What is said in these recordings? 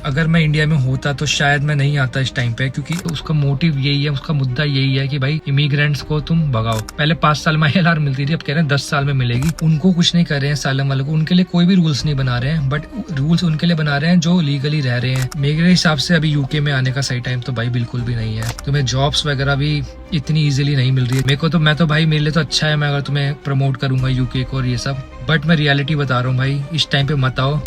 अगर मैं इंडिया में होता तो शायद मैं नहीं आता इस टाइम पे, क्योंकि उसका मोटिव यही है, उसका मुद्दा यही है कि भाई इमिग्रेंट्स को तुम भगाओ। पहले 5 साल में ILR मिलती थी, अब कह रहे हैं 10 साल में मिलेगी। उनको कुछ नहीं कर रहे हैं सालम वालों को, उनके लिए कोई भी रूल्स नहीं बना रहे हैं, बट रूल्स उनके लिए बना रहे हैं जो लीगली रह रहे हैं। मेरे हिसाब से अभी यूके में आने का सही टाइम तो भाई बिल्कुल भी नहीं है। तुम्हें जॉब्स वगैरह भी इतनी इजीली नहीं मिल रही है। मेरे को तो मैं तो भाई मेरे लिए तो अच्छा है मैं अगर तुम्हें प्रमोट करूंगा यूके को और ये सब, बट मैं रियलिटी बता रहा हूँ भाई, इस टाइम पे मत आओ।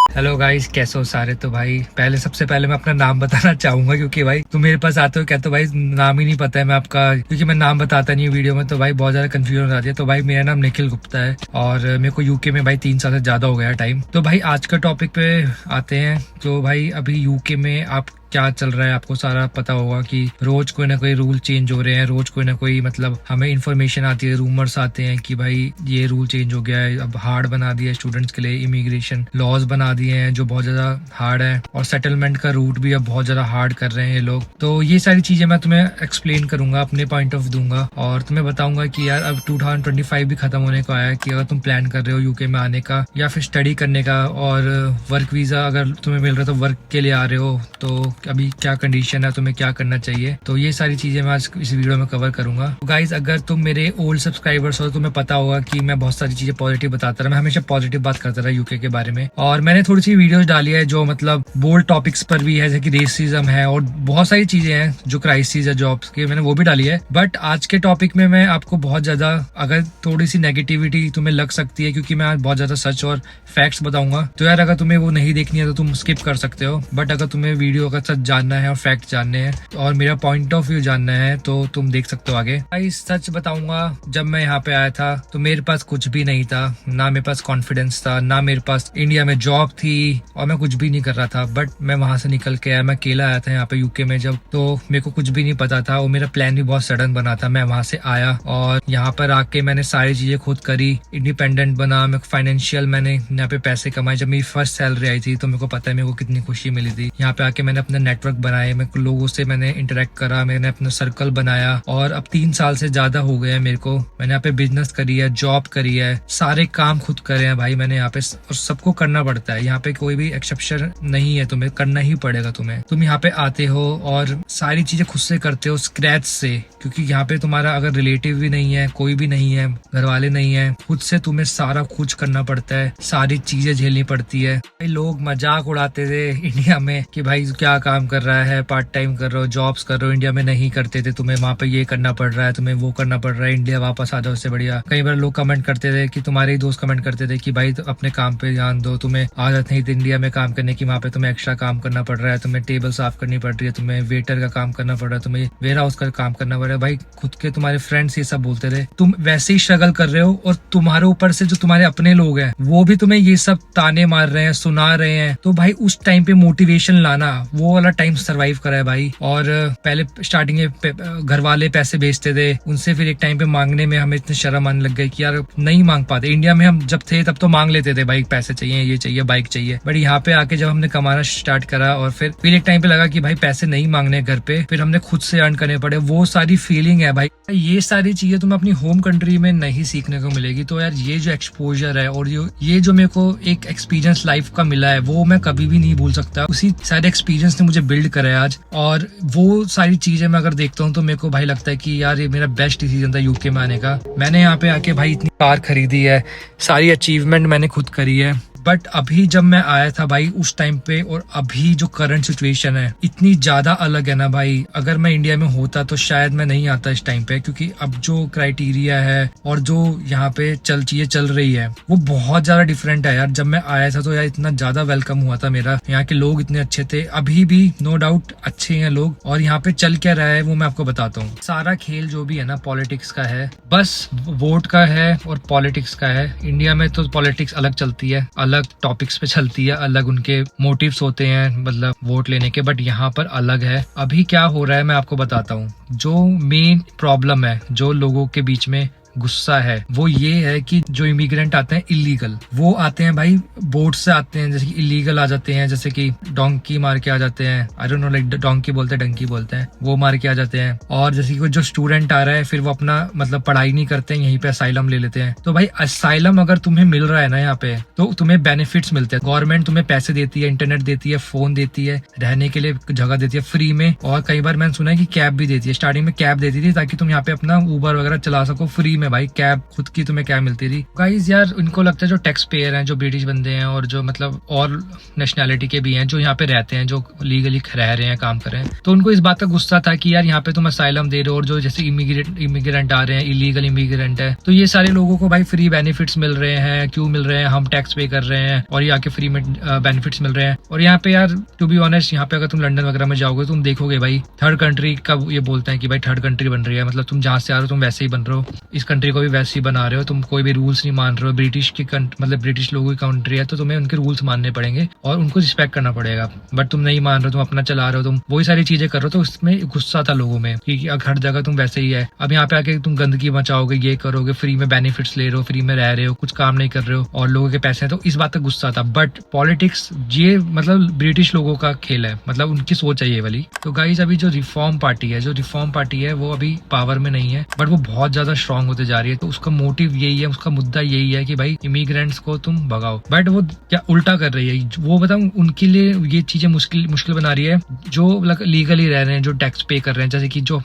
हेलो गाइस, कैसे हो सारे। तो भाई सबसे पहले मैं अपना नाम बताना चाहूंगा, क्योंकि भाई तुम मेरे पास आते हो क्या तो भाई नाम ही नहीं पता है मैं आपका, क्योंकि मैं नाम बताता नहीं हूँ वीडियो में, तो भाई बहुत ज्यादा कंफ्यूजन हो जाती है। तो भाई मेरा नाम निखिल गुप्ता है और मेरे को यूके में भाई 3 साल से ज्यादा हो गया टाइम। तो भाई आज का टॉपिक पे आते हैं। तो भाई अभी यूके में आप क्या चल रहा है आपको सारा पता होगा कि रोज कोई ना कोई रूल चेंज हो रहे हैं, रोज कोई ना कोई मतलब हमें इन्फॉर्मेशन आती है, रूमर्स आते हैं कि भाई ये रूल चेंज हो गया है, अब हार्ड बना दिया है स्टूडेंट्स के लिए, इमिग्रेशन लॉज बना दिए हैं जो बहुत ज्यादा हार्ड है, और सेटलमेंट का रूट भी अब बहुत ज्यादा हार्ड कर रहे हैं ये लोग। तो ये सारी चीजें मैं तुम्हें एक्सप्लेन करूंगा, अपने पॉइंट ऑफ दूंगा और तुम्हें बताऊंगा कि यार अब 2025 भी खत्म होने को आया है, कि अगर तुम प्लान कर रहे हो यूके में आने का या फिर स्टडी करने का और वर्क वीजा अगर तुम्हें मिल रहा है तो वर्क के लिए आ रहे हो, तो अभी क्या कंडीशन है, तुम्हें क्या करना चाहिए। तो ये सारी चीजें मैं आज इस वीडियो में कवर करूंगा। तो गाइज अगर तुम मेरे ओल्ड सब्सक्राइबर्स हो तो तुम्हें पता होगा कि मैं बहुत सारी चीजें पॉजिटिव बताता रहा, मैं हमेशा पॉजिटिव बात करता रहा यूके के बारे में। और मैंने थोड़ी सी वीडियोस डाली है जो मतलब बोल्ड टॉपिक्स पर भी है, जैसे कि रेसिज्म है और बहुत सारी चीजें हैं जो क्राइसिस है जॉब्स की, मैंने वो भी डाली है। बट आज के टॉपिक में मैं आपको बहुत ज्यादा, अगर थोड़ी सी नेगेटिविटी तुम्हें लग सकती है क्योंकि मैं आज बहुत ज्यादा सच और फैक्ट्स बताऊंगा, तो यार अगर तुम्हें वो नहीं देखनी है तो तुम स्किप कर सकते हो। बट अगर तुम्हें वीडियो का सच जानना है और फैक्ट जानने हैं और मेरा पॉइंट ऑफ व्यू जानना है तो तुम देख सकते हो आगे। भाई सच बताऊंगा, जब मैं यहाँ पे आया था तो मेरे पास कुछ भी नहीं था, ना मेरे पास कॉन्फिडेंस था, ना मेरे पास इंडिया में जॉब थी और मैं कुछ भी नहीं कर रहा था। बट मैं वहां से निकल के आया, मैं अकेला आया था यहाँ पे यूके में जब, तो मेरे को कुछ भी नहीं पता था और मेरा प्लान भी बहुत सडन बना था। मैं वहां से आया और यहाँ पर आके मैंने सारी चीजें खुद करी, इंडिपेंडेंट बना, मैं फाइनेंशियल मैंने यहाँ पे पैसे कमाए। जब मेरी फर्स्ट सैलरी आई थी तो मेरे को पता है मेरे को कितनी खुशी मिली थी। यहाँ पे आके मैंने अपना नेटवर्क बनाए, मैं लोगों से मैंने इंटरेक्ट करा, मैंने अपना सर्कल बनाया और अब 3 साल से ज्यादा हो गए हैं मेरे को। मैंने यहाँ पे बिजनेस करी है, जॉब करी है, सारे काम खुद करे हैं भाई मैंने यहाँ पे, और सबको करना पड़ता है। यहाँ पे कोई भी एक्सेप्शन नहीं है, तुम्हें करना ही पड़ेगा। तुम यहाँ पे आते हो और सारी चीजें खुद से करते हो स्क्रैच से, क्योंकि यहाँ पे तुम्हारा अगर रिलेटिव भी नहीं है, कोई भी नहीं है, घर वाले नहीं है, खुद से तुम्हें सारा कुछ करना पड़ता है, सारी चीजें झेलनी पड़ती है। भाई लोग मजाक उड़ाते थे इंडिया में कि भाई क्या काम कर रहा है, पार्ट टाइम कर रहे हो, जॉब्स कर रहे हो, इंडिया में नहीं करते थे, तुम्हें वहाँ पे ये करना पड़ रहा है, तुम्हें वो करना पड़ रहा है, इंडिया वापस आ जाओ उससे बढ़िया। कई बार लोग कमेंट करते थे कि तुम्हारे ही दोस्त कमेंट करते थे कि भाई तो अपने काम पे ध्यान दो, तुम्हें आदत नहीं थी इंडिया में काम करने की, वहाँ पे तुम्हें एक्स्ट्रा काम करना पड़ रहा है, तुम्हें टेबल साफ करनी पड़ रही है, तुम्हें वेटर का काम करना पड़ रहा है, तुम्हें वेयर हाउस का काम करना पड़ रहा है। भाई खुद के तुम्हारे फ्रेंड्स ये सब बोलते थे, तुम वैसे ही स्ट्रगल कर रहे हो और तुम्हारे ऊपर से जो तुम्हारे अपने लोग हैं वो भी तुम्हें ये सब ताने मार रहे हैं, सुना रहे हैं। तो भाई उस टाइम पे मोटिवेशन लाना, वो वाला टाइम सर्वाइव करा है भाई। और पहले स्टार्टिंग में घर वाले पैसे भेजते थे, उनसे फिर एक टाइम पे मांगने में हमें इतनी शर्म आने लग गई कि यार नहीं मांग पाते। इंडिया में हम जब थे तब तो मांग लेते थे भाई, पैसे चाहिए, ये चाहिए, बाइक चाहिए। बट यहाँ पे आके जब हमने कमाना स्टार्ट करा और फिर एक टाइम पे लगा कि भाई पैसे नहीं मांगने घर पे, फिर हमने खुद से अर्न करने पड़े। वो सारी फीलिंग है भाई, ये सारी चीजें तुम्हें अपनी होम कंट्री में नहीं सीखने को मिलेगी। तो यार ये जो एक्सपोजर है और ये जो मेरे को एक एक्सपीरियंस लाइफ का मिला है वो मैं कभी भी नहीं भूल सकता। उसी सारे एक्सपीरियंस ने मुझे बिल्ड करा है आज, और वो सारी चीजें मैं अगर देखता हूँ तो मेरे को भाई लगता है कि यार ये मेरा बेस्ट डिसीजन था यूके में आने का। मैंने यहाँ पे आके भाई इतनी कार खरीदी है, सारी अचीवमेंट मैंने खुद करी है। बट अभी जब मैं आया था भाई उस टाइम पे और अभी जो करंट सिचुएशन है इतनी ज्यादा अलग है ना भाई। अगर मैं इंडिया में होता तो शायद मैं नहीं आता इस टाइम पे, क्योंकि अब जो क्राइटेरिया है और जो यहाँ पे चीजें चल रही है वो बहुत ज्यादा डिफरेंट है यार। जब मैं आया था तो यार इतना ज्यादा वेलकम हुआ था मेरा, यहाँ के लोग इतने अच्छे थे, अभी भी नो डाउट अच्छे हैं लोग। और यहाँ पे चल क्या रहा है वो मैं आपको बताता हूँ। सारा खेल जो भी है ना पॉलिटिक्स का है, बस वोट का है और पॉलिटिक्स का है। इंडिया में तो पॉलिटिक्स अलग चलती है, अलग टॉपिक्स पे चलती है, अलग उनके मोटिव्स होते हैं मतलब वोट लेने के, बट यहाँ पर अलग है। अभी क्या हो रहा है मैं आपको बताता हूँ। जो मेन प्रॉब्लम है, जो लोगों के बीच में गुस्सा है वो ये है कि जो इमिग्रेंट आते हैं इलीगल, वो आते हैं भाई बोट से आते हैं, जैसे कि इलीगल आ जाते हैं, जैसे कि डोंकी मार के आ जाते हैं, I don't know like donkey बोलते हैं डंकी बोलते हैं, वो मार के आ जाते हैं। और जैसे कि जो स्टूडेंट आ रहा है फिर वो अपना मतलब पढ़ाई नहीं करते हैं, यहीं पे असाइलम ले लेते हैं। तो भाई असाइलम अगर तुम्हें मिल रहा है ना यहाँ पे, तो तुम्हें बेनिफिट्स मिलते हैं, गवर्नमेंट तुम्हें पैसे देती है, इंटरनेट देती है, फोन देती है, रहने के लिए जगह देती है फ्री में, और कई बार मैंने सुना है कि कैब भी देती है। स्टार्टिंग में कैब देती थी ताकि तुम यहाँ पे अपना ऊबर वगैरह चला सको फ्री में, भाई कैब खुद की तुम्हें कैब मिलती थी। गाइस यार उनको लगता है जो टैक्स पेयर हैं, जो ब्रिटिश बंदे हैं और जो मतलब और नेशनैलिटी के भी हैं जो यहाँ पे रहते हैं, जो लीगली रह रहे हैं, काम कर रहे हैं, तो उनको इस बात का गुस्सा था कि यार यहाँ पे तुम असाइलम दे रहे हो और जो जैसे इमिग्रेंट आ रहे हैं, इलीगल इमिग्रेंट है, तो ये सारे लोगों को भाई फ्री बेनिफिट्स मिल रहे हैं। क्यों मिल रहे हैं? हम टैक्स पे कर रहे हैं और ये आके फ्री में बेनिफिट्स मिल रहे हैं। और यहाँ पे यार टू बी ऑनेस्ट, यहाँ पे अगर तुम लंदन वगैरह में जाओगे तुम देखोगे भाई थर्ड कंट्री का ये बोलते हैं कि भाई थर्ड कंट्री बन रही है, मतलब तुम जहाँ से आ रहे हो तुम वैसे ही बन रहे हो, इस कंट्री को भी वैसे ही बना रहे हो, तुम कोई भी रूल्स नहीं मान रहे हो। ब्रिटिश की मतलब ब्रिटिश लोगों की कंट्री है तो तुम्हें उनके रूल्स मानने पड़ेंगे और उनको रिस्पेक्ट करना पड़ेगा, बट तुम नहीं मान रहे हो, तुम अपना चला रहे हो, तुम वही सारी चीजें कर रहे हो। तो उसमें गुस्सा था लोगों में कि हर जगह तुम वैसे ही है। अब यहाँ पे आके तुम गंदगी मचाओगे, ये करोगे, फ्री में बेनिफिट्स ले रहे हो, फ्री में रह रहे हो, कुछ काम नहीं कर रहे हो और लोगों के पैसे हैं, तो इस बात का गुस्सा था। बट पॉलिटिक्स ये मतलब ब्रिटिश लोगों का खेल है, मतलब उनकी सोच है ये वाली। तो गाइस अभी जो रिफॉर्म पार्टी है वो अभी पावर में नहीं है, बट वो बहुत ज्यादा स्ट्रांग होते जा रही है। तो उसका मोटिव यही है, उसका मुद्दा यही है कि भाई इमिग्रेंट्स को तुम भगाओ। बट वो क्या उल्टा कर रही है, वो बताऊं उनके लिए ये चीजें मुश्किल बना रही है जो लीगली रह रहे हैं, जो टैक्स पे कर रहे हैं, जैसे कि जो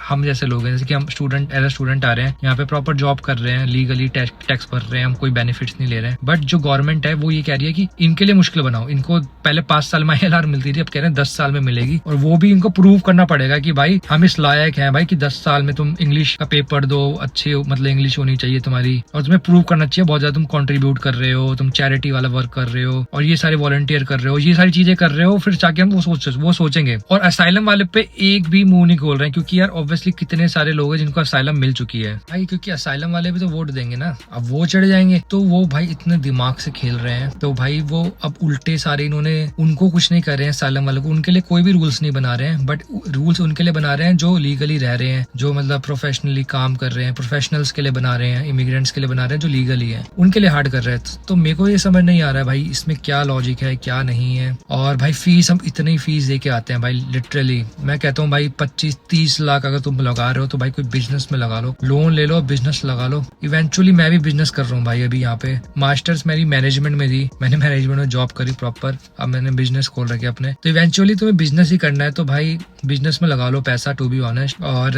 हम जैसे लोग हैं, जैसे कि हम स्टूडेंट एज अ स्टूडेंट आ रहे हैं यहाँ पे, प्रॉपर जॉब कर रहे हैं, लीगली टैक्स भर रहे हैं, हम कोई बेनिफिट्स नहीं ले रहे हैं। बट जो गवर्नमेंट है वो ये कह रही है कि इनके लिए मुश्किल बनाओ। इनको पहले 5 साल में ILR मिलती थी, अब कह रहे हैं 10 साल में मिलेगी, और वो भी इनको प्रूव करना पड़ेगा कि भाई हम इस लायक हैं भाई कि 10 साल में तुम इंग्लिश का पेपर दो, अच्छे मतलब इंग्लिश होनी चाहिए तुम्हारी, और तुम्हें प्रूव करना चाहिए बहुत ज्यादा तुम कंट्रीब्यूट कर रहे हो, तुम चैरिटी वाला वर्क कर रहे हो और ये सारे वॉलंटियर कर रहे हो, ये सारी चीजें कर रहे हो, फिर जाके हम वो सोचेंगे। और असाइलम वाले पे एक भी मुंह नहीं खोल रहे हैं, क्योंकि यार ऑब्वियसली कितने सारे लोग हैं जिनको असाइलम मिल चुकी है भाई, क्योंकि असाइलम वाले भी तो वोट देंगे ना, अब वो चढ़ जाएंगे। तो वो भाई इतने दिमाग से खेल रहे हैं, तो भाई वो अब उल्टे सारे इन्होंने उनको कुछ नहीं कर रहे हैं असाइलम वालों को, उनके लिए कोई भी रूल्स नहीं बना रहे हैं, बट रूल्स उनके लिए बना रहे हैं जो लीगली रह रहे हैं, जो मतलब प्रोफेशनली काम कर रहे हैं, प्रोफेशनल्स के लिए बना रहे हैं, इमिग्रेंट्स के लिए बना रहे हैं जो लीगली है, उनके लिए हार्ड कर रहे हैं। तो मेरे को ये समझ नहीं आ रहा है भाई इसमें क्या लॉजिक है क्या नहीं है। और भाई फीस, हम इतनी फीस दे के आते हैं भाई, लिटरली मैं कहता हूँ भाई 25-30 लाख अगर तुम लगा रहे हो तो भाई कोई बिजनेस में लगा लो, लोन ले लो, बिजनेस लगा लो। इवेंचुअली मैं भी बिजनेस कर रहा हूँ भाई अभी यहाँ पे, मास्टर्स मेरी मैनेजमेंट में थी, मैंने मैनेजमेंट में जॉब करी प्रॉपर, अब मैंने बिजनेस खोल रखे अपने। तो इवेंचुअली तुम्हें बिजनेस ही करना है तो भाई बिजनेस में लगा लो पैसा, टू बी ऑनेस्ट। और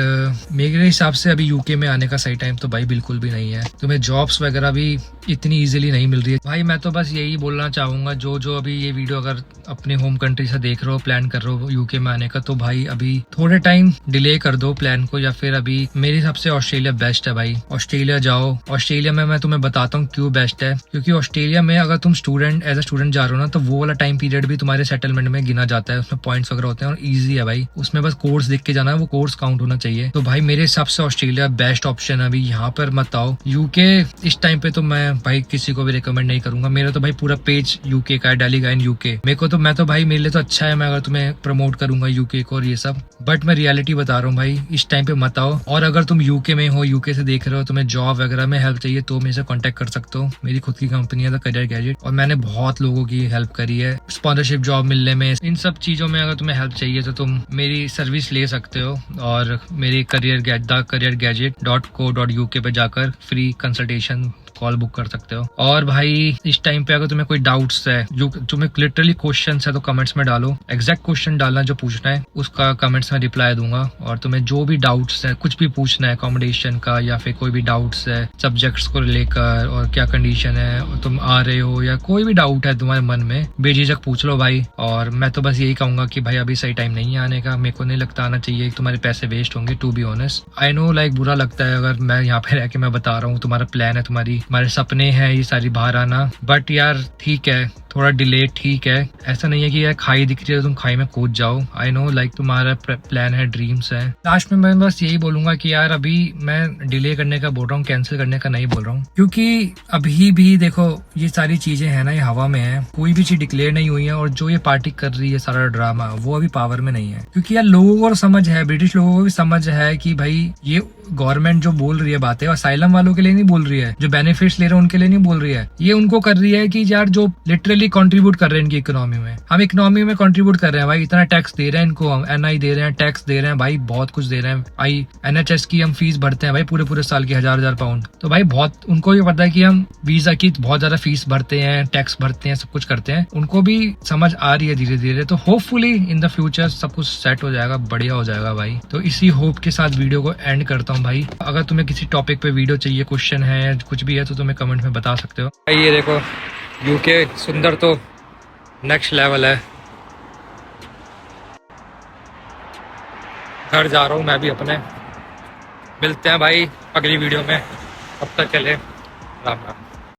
मेरे हिसाब से अभी यूके में आने का सही टाइम तो भाई बिल्कुल भी नहीं है, तुम्हें जॉब्स वगैरह भी इतनी इजीली नहीं मिल रही है भाई। मैं तो बस यही बोलना चाहूंगा, जो अभी ये वीडियो अगर अपने होम कंट्री से देख रहे हो, प्लान कर रहे हो यूके में आने का, तो भाई अभी थोड़े टाइम डिले कर दो प्लान को, या फिर अभी मेरे हिसाब से ऑस्ट्रेलिया बेस्ट है भाई। ऑस्ट्रेलिया जाओ। ऑस्ट्रेलिया में मैं तुम्हें बताता हूँ क्यों बेस्ट है, क्योंकि ऑस्ट्रेलिया में अगर तुम एज अ स्टूडेंट जा रहे हो ना, तो वो वाला टाइम पीरियड भी तुम्हारे सेटलमेंट में गिना जाता है, उसमें पॉइंट्स वगैरह होते हैं और ईजी है भाई, उसमें बस कोर्स देख के जाना है, वो कोर्स काउंट होना चाहिए। तो भाई मेरे हिसाब से ऑस्ट्रेलिया बेस्ट ऑप्शन है, अभी यहाँ पर मत आओ। यूके इस टाइम पे तो मैं भाई किसी को भी रिकमेंड नहीं करूंगा, मेरा तो भाई पूरा पेज यूके का है, डेली का इन यूके। मेरे को तो मैं तो भाई मेरे लिए तो अच्छा है, मैं अगर तुम्हें प्रमोट करूंगा यूके को और ये सब, बट मैं रियलिटी बता रहा हूँ भाई इस टाइम पे मत आओ। और अगर तुम यूके में हो, यूके से देख रहे हो, तुम्हें जॉब वगैरह में हेल्प चाहिए तो मेरे से कांटेक्ट कर सकते हो, मेरी खुद की कंपनी है द करियर गैजेट, और मैंने बहुत लोगों की हेल्प करी है स्पॉन्सरशिप जॉब मिलने में, इन सब चीजों में अगर तुम्हें हेल्प चाहिए तो तुम मेरी सर्विस ले सकते हो, और मेरी careergadget.co.uk पे जाकर फ्री कंसल्टेशन कॉल बुक कर सकते हो। और भाई इस टाइम पे अगर तुम्हें कोई डाउट्स है, जो तुम्हें लिटरली क्वेश्चन है, तो कमेंट्स में डालो, एग्जैक्ट क्वेश्चन डालना जो पूछना है, उसका कमेंट्स में रिप्लाई दूंगा। और तुम्हें जो भी डाउट्स है, कुछ भी पूछना है अकोमोडेशन का, या फिर कोई भी डाउट्स है सब्जेक्ट्स को लेकर, और क्या कंडीशन है, और तुम आ रहे हो, या कोई भी डाउट है तुम्हारे मन में, बेझिझक पूछ लो भाई। और मैं तो बस यही कहूंगा कि भाई अभी सही टाइम नहीं है आने का, मेरे को नहीं लगता आना चाहिए, तुम्हारे पैसे वेस्ट होंगे, to be honest. I know like बुरा लगता है अगर मैं यहाँ पे रह के मैं बता रहा हूँ, तुम्हारा प्लान है, हमारे सपने हैं ये सारी बाहर आना, बट यार ठीक है, थोड़ा डिले ठीक है, ऐसा नहीं है कि यार खाई दिख रही है तो तुम खाई में कूद जाओ। आई नो लाइक तुम्हारा प्लान है, ड्रीम्स है। लास्ट में मैं बस यही बोलूंगा कि यार अभी मैं डिले करने का बोल रहा हूँ, कैंसिल करने का नहीं बोल रहा हूँ, क्योंकि अभी भी देखो ये सारी चीजें है ना, ये हवा में है, कोई भी चीज डिक्लेयर नहीं हुई है, और जो ये पार्टी कर रही है सारा ड्रामा, वो अभी पावर में नहीं है। क्योंकि यार लोगों को समझ है, ब्रिटिश लोगों को भी समझ है कि भाई ये गवर्नमेंट जो बोल रही है बातें, असाइलम वालों के लिए नहीं बोल रही है, जो बेनिफिट्स ले रहे हैं उनके लिए नहीं बोल रही है, ये उनको कर रही है कि यार जो लिटरली कंट्रीब्यूट कर रहे हैं इनकी इकोनॉमी में। हम इकोनॉमी में कंट्रीब्यूट कर रहे हैं भाई, इतना टैक्स दे रहे हैं इनको, हम एनआई दे रहे हैं, टैक्स दे रहे हैं भाई, बहुत कुछ दे रहे हैं भाई। एनएचएस की हम फीस भरते हैं भाई पूरे पूरे साल की 1000 पाउंड। तो भाई बहुत उनको ये पता है कि हम वीजा की बहुत ज्यादा फीस भरते हैं, टैक्स भरते हैं, सब कुछ करते हैं, उनको भी समझ आ रही है धीरे धीरे। तो होपफुली इन द फ्यूचर सब कुछ सेट हो जाएगा, बढ़िया हो जाएगा भाई। तो इसी होप के साथ वीडियो को एंड करता हूँ भाई। अगर तुम्हें किसी टॉपिक पे वीडियो चाहिए, क्वेश्चन है, कुछ भी है, तो तुम्हें कमेंट में बता सकते हो भाई। ये देखो यूके सुंदर तो नेक्स्ट लेवल है। घर जा रहा हूँ मैं भी अपने। मिलते हैं भाई अगली वीडियो में, तब तक के लिए राम राम।